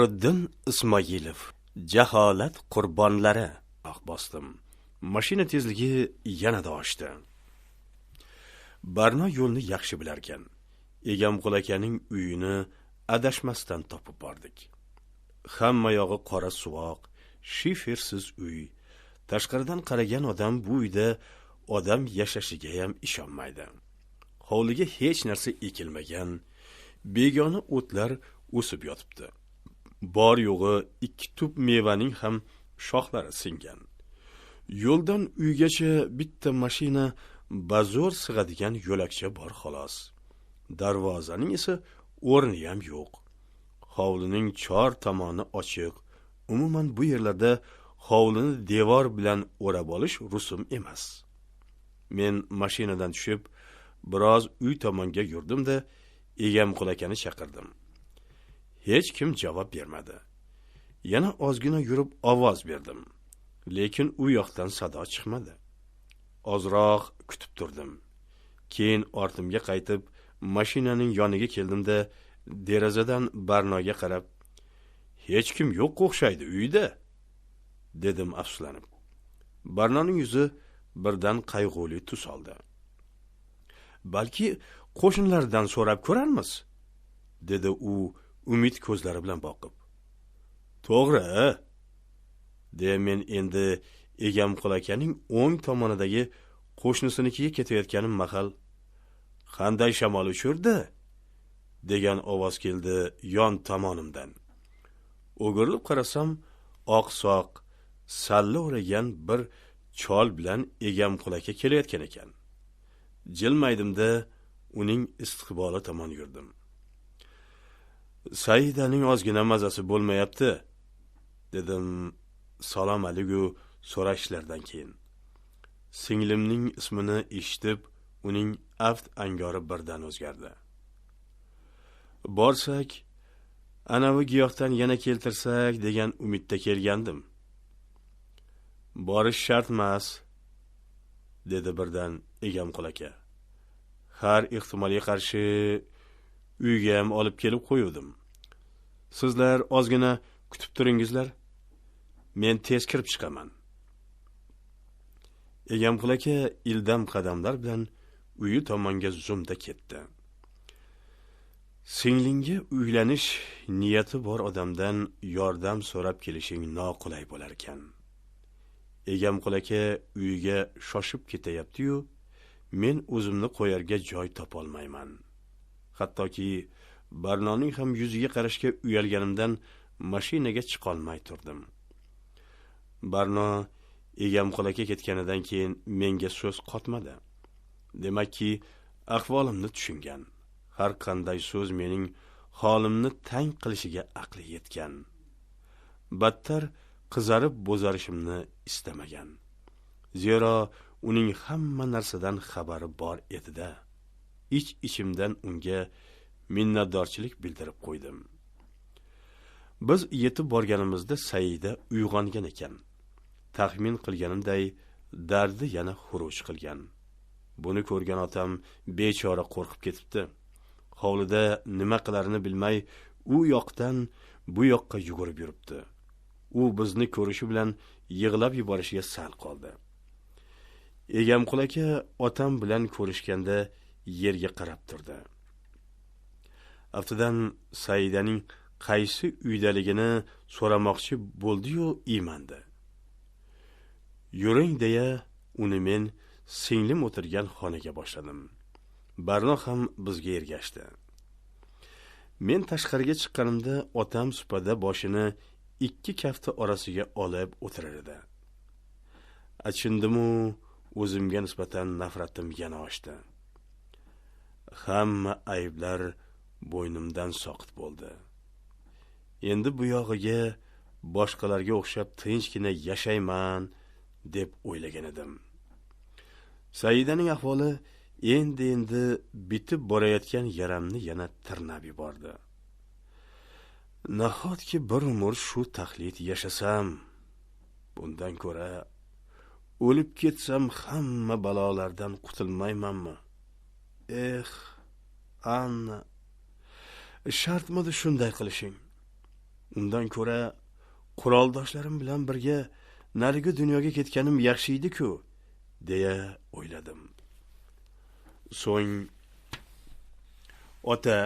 Nuriddin Ismoilov jaholat qurbonlari bosdim. Mashina tezligi yanada oshdi. Barno yo'lni yaxshi bilar ekan. Egamqul akaning uyini adashmasdan topib bordik. Hamma yog'i qora suvoq, shifersiz uy. Tashqaridan qaragan odam bu uyda odam yashashiga ham ishonmaydi. Hovliga hech narsa ekilmagan, begona o'tlar o'sib yotibdi. Bor yo'g'i 2 tup mevaning ham shoxlari singan. Yo'ldan uygacha bitta mashina bazo'r sig'adigan yo'lakcha bor xolos. Darvozaning esa o'rni ham yo'q. Hovlining chor tomoni ochiq. Umuman bu yerlarda hovlini devor bilan o'rab olish rusum emas. Men mashinadan tushib, biroz uy tomonga yurdim-da, Egamqul akani chaqirdim. Hech kim javob bermadi. Yana ozgina yurib ovoz berdim, lekin u yoqdan sado chiqmadi. Ozroq kutib turdim. Keyin ortimga qaytib, mashinaning yoniga keldim-da, derazadan Barnoga qarab, "Hech kim yo'q o'xshaydi uyda", dedim afsuslanib. Barnoning yuzi birdan qayg'uli tus oldi. "Balki qo'shnilardan so'rab ko'rarmiz", dedi u umid ko'zlari bilan boqib. "To'g'ri", deya men endi Egamqul akaning o'ng tomonidagi qo'shnisinikiga ketayotganim mahal, "Qanday shamol uchirdi?" degan ovoz keldi yon tomonimdan. O'girilib qarasam, oqsoq, salla o'ragan bir chol bilan Egamqul aka kelayotgan ekan. Jilmaydim-da, uning istiqboli tomon yurdim. "Saidaning ozgina mazasi bo'lmayapti", dedim salom alaykum so'rashlardan keyin. Singlimning ismini eshitib, uning aft angori birdan o'zgardi. "Borsak, anavi giyohdan yana keltirsak degan umidda kelgandim." "Borish shart emas", dedi birdan Egamqul aka. "Har ehtimolga qarshi uyga ham olib kelib qo'yuvdim. Sizlar ozgina kutib turingizlar. Men tez kirib chiqaman." Egamqul aka ildam qadamlar bilan uyi tomonga zumda ketdi. Singlingga uylanish niyati bor odamdan yordam so'rab kelishing noqulay bo'lar ekan. Egamqul aka uyiga shoshib ketayapti-yu, men o'zimni qo'yarga joy topolmayman. Hattoki Barnoning ham yuziga qarashga uyalganimdan mashinaga chiqolmay turdim. Barno Egamqul aka ketganidan keyin menga so'z qotmadi. Demakki, ahvolimni tushungan. Har qanday so'z mening holimni tang qilishiga aqli yetgan. Battar qizarib bo'zarishimni istamagan. Zero uning hamma narsadan xabari bor edi-da. Ich-ichimdan unga minnatdorchilik bildirib qo'ydim. Biz yetib borganimizda Saida uyg'ongan ekan. Taxmin qilganimday dardi yana xuruj qilgan. Buni ko'rgan otam bechora qo'rqib ketibdi. Hovlida nima qilarini bilmay, u yoqdan bu yoqqa yugurib yuribdi. U bizni ko'rishi bilan yig'lab yuborishiga sal qoldi. Egamqul aka otam bilan ko'rishganda yerga qarab turdi. Aftidan Saidaning qaysi uydaligini so'ramoqchi bo'ldi-yu iymandi. "Yuring", deya uni men singlim o'tirgan xonaga boshladim. Barno ham bizga ergashdi. Men tashqariga chiqqanimda otam supada boshini 2 kafti orasiga olib o'tirar edi. Achindim-u, o'zimga nisbatan nafratim yana oshdi. Hamma ayblar bo'ynimdan soqit bo'ldi. Endi bu yog'iga boshqalarga o'xshab tinchgina yashayman deb o'ylagan edim. Saidaning ahvoli endi bitib borayotgan yaramni yana tirnab yubordi. Nahotki bir umr shu taxlit yashasam, bundan ko'ra o'lib ketsam hamma balolardan qutulmaymanmi? Anna, shartmidi shunday qilishing? Undan ko'ra quroldoshlarim bilan birga narigi dunyoga ketganim yaxshi edi-ku, deya o'yladim. So'ng ota,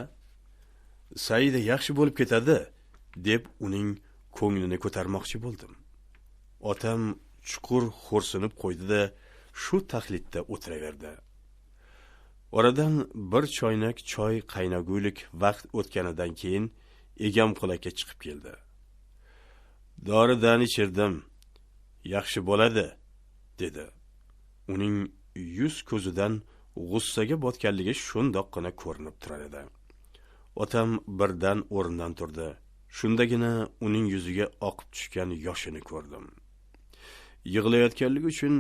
Saida yaxshi bo'lib ketadi, deb uning ko'nglini ko'tarmoqchi bo'ldim. Otam chuqur xo'rsinib qo'ydi-da, shu taxlitda o'tiraverdi. Oradan bir choynak choy qaynagulik vaqt o'tganidan keyin egam qulakka chiqib keldi. Doridan ichirdim, yaxshi bo'ladi, dedi. Uning yuz ko'zidan g'ussaga botganligi shundoqqina ko'rinib turar edi. Otam birdan o'rnidan turdi. Shundagina uning yuziga oqib tushgan yoshini ko'rdim. Yig'layotganligi uchun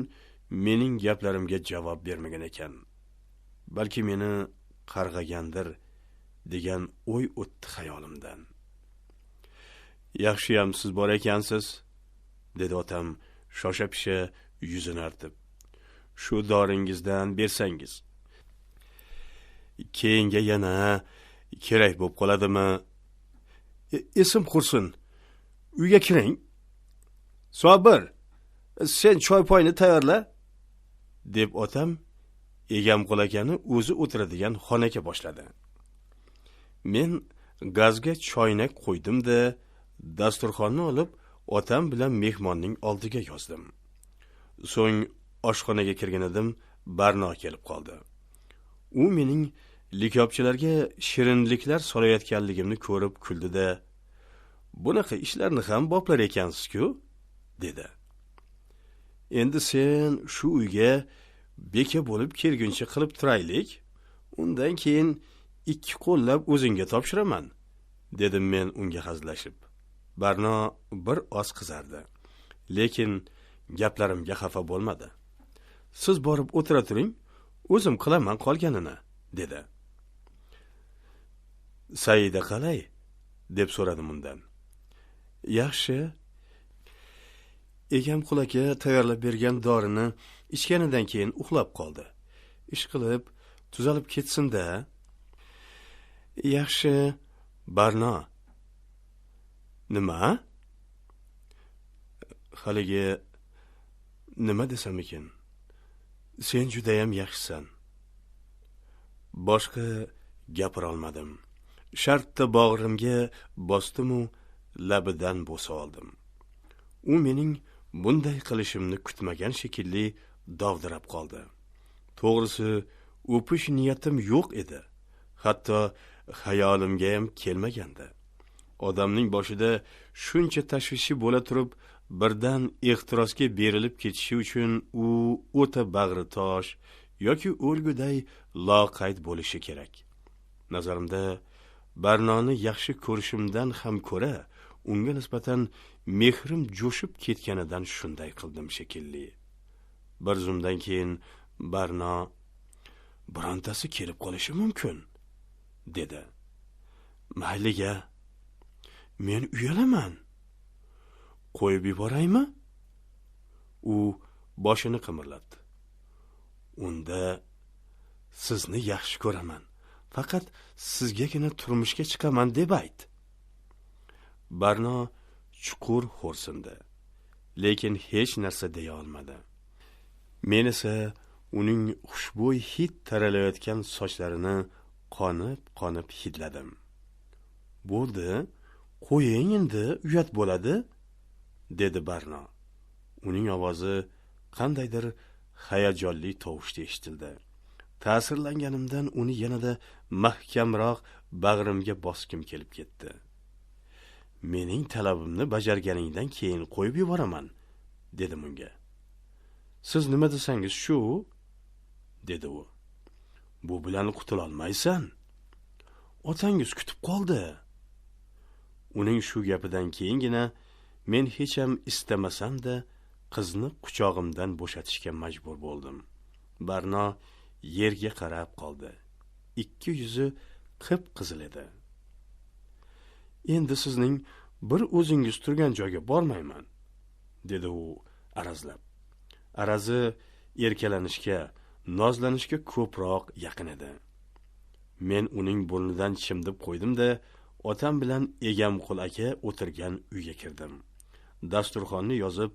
mening gaplarimga javob bermagan ekan. Balki meni qarg'agandir degan o'y o'tdi xayolimdan. Yaxshiyam siz bor ekansiz, dedi otam shosha-pisha yuzini artib. Shu doringizdan bersangiz. Keyinga yana kerak bo'lib qoladimi? Esim qursin. Uyga kiring. Sobir, sen choy poyni tayyorla, deb otam egam qulakani o'zi o'tiradigan xonaga boshladi. Men gazga choynak qo'ydim-da, dasturxonni olib otam bilan mehmonning oldiga yozdim. So'ng oshxonaga kirgan edim, Barno kelib qoldi. U mening likopchilarga shirinliklar solayotganligimni ko'rib kuldi-da, "Bunaqa ishlarni ham boplar ekansiz-ku", dedi. "Endi sen shu uyga beka bo'lib kelguncha qilib turaylik, undan keyin ikki qo'llab o'zingga topshiraman", dedim men unga hazillashib. Barno bir oz qizardi, lekin gaplarimga xafa bo'lmadi. "Siz borib o'tira turing, o'zim qilaman qolganini", dedi. "Saida qalay?" deb so'radim undan. "Yaxshi. Egam qulaka tayyorlab bergan dorini ichganidan keyin uxlab qoldi. Ish qilib, tuzalib ketsin-da." "Yaxshi, Barno." "Nima?" "Haligi nima desam ekan? Sen juda ham yaxshisan." Boshqa gapira olmadim. Shartta bog'rimga bosdim-u labidan bo'sa oldim. U mening bunday qilishimni kutmagan shekilli dovdirab qoldi. To'g'risi, o'pish niyatim yo'q edi. Hatto xayolimga ham kelmagandi. Odamning boshida shuncha tashvishi bo'la turib, birdan ehtirosga berilib ketishi uchun u o'ta bag'ri tosh yoki o'lguday loqayd bo'lishi kerak. Nazarimda, Barnoni yaxshi ko'rishimdan ham ko'ra, unga nisbatan mehrim jo'shib ketganidan shunday qildim shekilli. Bir zumdan keyin Barno, "Birontasi kelib qolishi mumkin", dedi. "Mayliga, men uyalaman. Qo'yib yuboraymi?" U boshini qimirlatdi. "Unda sizni yaxshi ko'raman. Faqat sizgagina turmushga chiqaman deb ayt." Barno chuqur xo'rsindi, lekin hech narsa deya olmadi. Men esa uning xushbo'y hid taralayotgan sochlarini qonib hidladim. "Bo'ldi, qo'ying endi, uyat bo'ladi", dedi Barno. Uning ovozi qandaydir hayajonli tovushda eshitildi. Ta'sirlanganimdan uni yanada mahkamroq bag'rimga boskim kelib ketdi. "Mening talabimni bajarganingdan keyin qo'yib yuboraman", dedim unga. "Siz nima desangiz shu", dedi u. "Bu bilan qutula olmaysan. Otangiz kutib qoldi." Uning shu gapidan keyingina men hech ham istamasam-da qizni quchog'imdan bo'shatishga majbur bo'ldim. Barno yerga qarab qoldi. Ikki yuzi qip-qizil edi. "Endi sizning bir o'zingiz turgan joyga bormayman", dedi u arazlab. Arazi erkalanishga, nozlanishga ko'proq yaqin edi. Men uning burnidan chimdib qo'ydim-da, otam bilan Egamqul aka o'tirgan uyga kirdim. Dasturxonni yozib,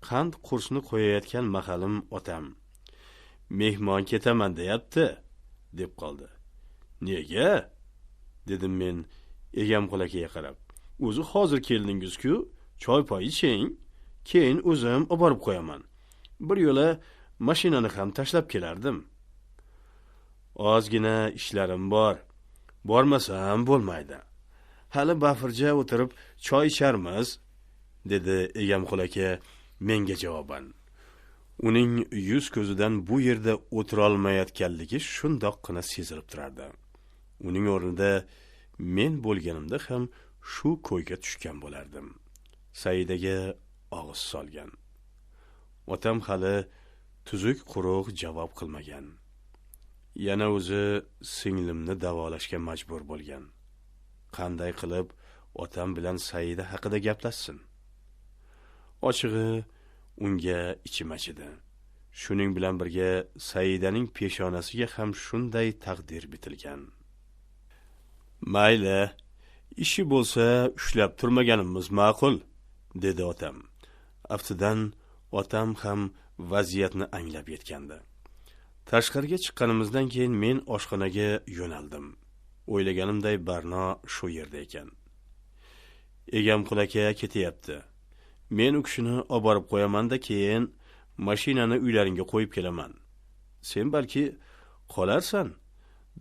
qand qursni qo'yayotgan mahalim otam "Mehmon ketaman deyapti" deb qoldi. "Nega?" dedim men Egamqul akaga qarab. "O'zi hozir keldingiz-ku, choy poy iching, keyin o'zim olib borib qo'yaman. Bir yo'la mashinani ham tashlab kelardim. Ozgina ishlarim bor. Bormasam bo'lmaydi. Hali bafirja o'tirib choy icharmiz", dedi Egamqul aka menga javoban. Uning yuz ko'zidan bu yerda o'tira olmayotganligi shundoqqina sezilib turardi. Uning o'rnida men bo'lganimda ham shu ko'yga tushgan bo'lardim. Saidaga og'iz solgan. Otam hali tuzuk quruq javob qilmagan. Yana o'zi singlimni davolashga majbur bo'lgan. Qanday qilib otam bilan Saida haqida gaplashsin? Ochig'i unga ichim achidi. Shuning bilan birga Saidaning peshonasiga ham shunday taqdir bitilgan. "Mayli, ishi bo'lsa ushlab turmaganimiz ma'qul", dedi otam. Aftidan otam ham vaziyatni anglab yetgandi. Tashqariga chiqqanimizdan keyin men oshxonaga yo'naldim. O'ylaganimday Barno shu yerda ekan. Egamqul aka ketyapti. Men u kishini olib borib qo'yaman-da, keyin mashinani uylaringga qo'yib kelaman. Sen balki qolarsan,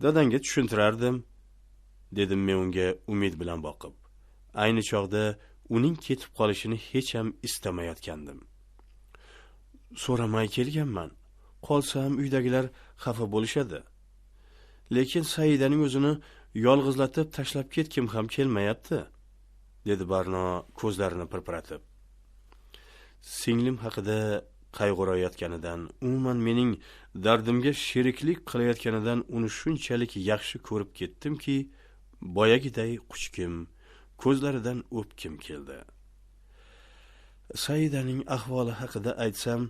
dadangga tushuntirardim, dedim men unga umid bilan boqib. Ayni chog'da uning ketib qolishini hech ham istamayotgandim. "So'ramay kelganman. Qolsam uydagilar xafa bo'lishadi. Lekin Saidaning o'zini yolg'izlatib tashlab ketkim ham kelmayapti", dedi Barno ko'zlarini pirpiratib. Singlim haqida qayg'urayotganidan, umuman mening dardimga sheriklik qilayotganidan uni shunchalik yaxshi ko'rib ketdimki, boyagiday quchkim, ko'zlaridan o'pkim keldi. Saidaning ahvoli haqida aytsam,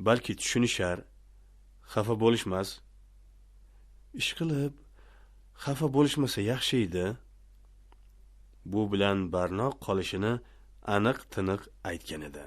balki tushunishar, xafa bo'lishmas. Ishqilib, xafa bo'lishmasa yaxshi edi. Bu bilan Barno qolishini aniq-tiniq aytgan edi.